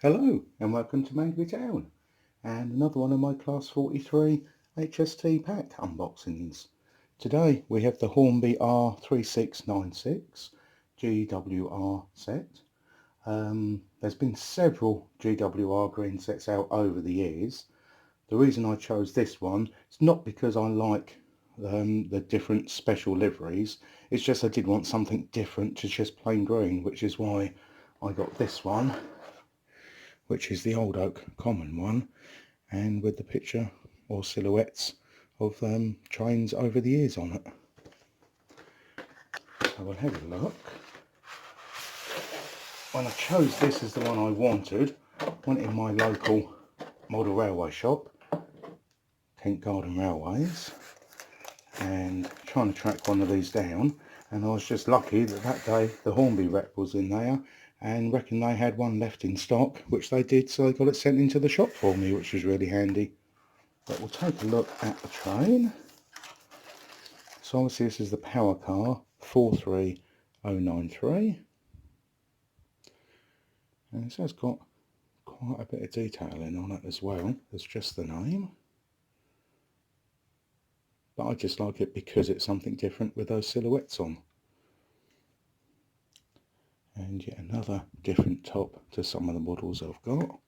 Hello and welcome to Mangley Town and another one of my Class 43 HST pack unboxings. Today we have the Hornby R3696 GWR set. There's been several GWR green sets out over the years. The reason I chose this one is not because I like the different special liveries, it's just I did want something different to just plain green, which is why I got this one, which is the Old Oak common one, and with the picture or silhouettes of trains over the years on it. So we'll have a look. When I chose this as the one I wanted, went in my local model railway shop, Kent Garden Railways, and trying to track one of these down, and I was just lucky that that day the Hornby rep was in there and reckon they had one left in stock, which they did, so they got it sent into the shop for me, which was really handy. But we'll take a look at the train. So obviously this is the power car 43093, and it has got quite a bit of detailing on it as well as just the name, but I just like it because it's something different with those silhouettes on. And yet another different top to some of the models I've got.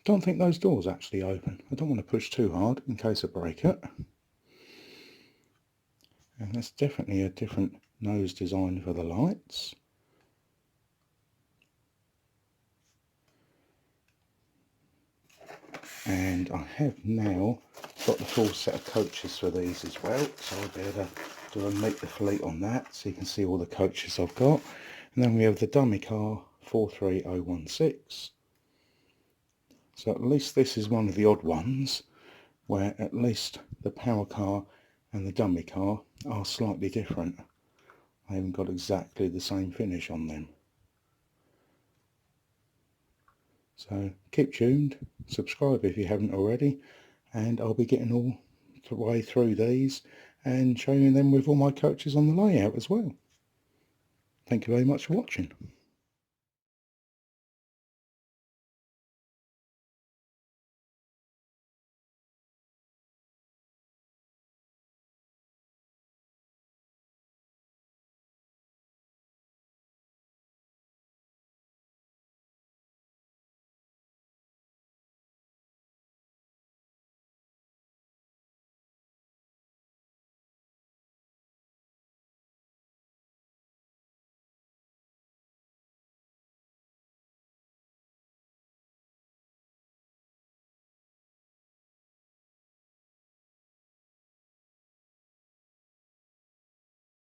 Don't think those doors actually open. I don't want to push too hard in case I break it. And that's definitely a different nose design for the lights. And I have now got the full set of coaches for these as well, so I'll be able to do a meet the fleet on that, so you can see all the coaches I've got. And then we have the dummy car 43016. So at least this is one of the odd ones where at least the power car and the dummy car are slightly different. I haven't got exactly the same finish on them. So keep tuned, subscribe if you haven't already, and I'll be getting all the way through these and showing them with all my coaches on the layout as well. Thank you very much for watching.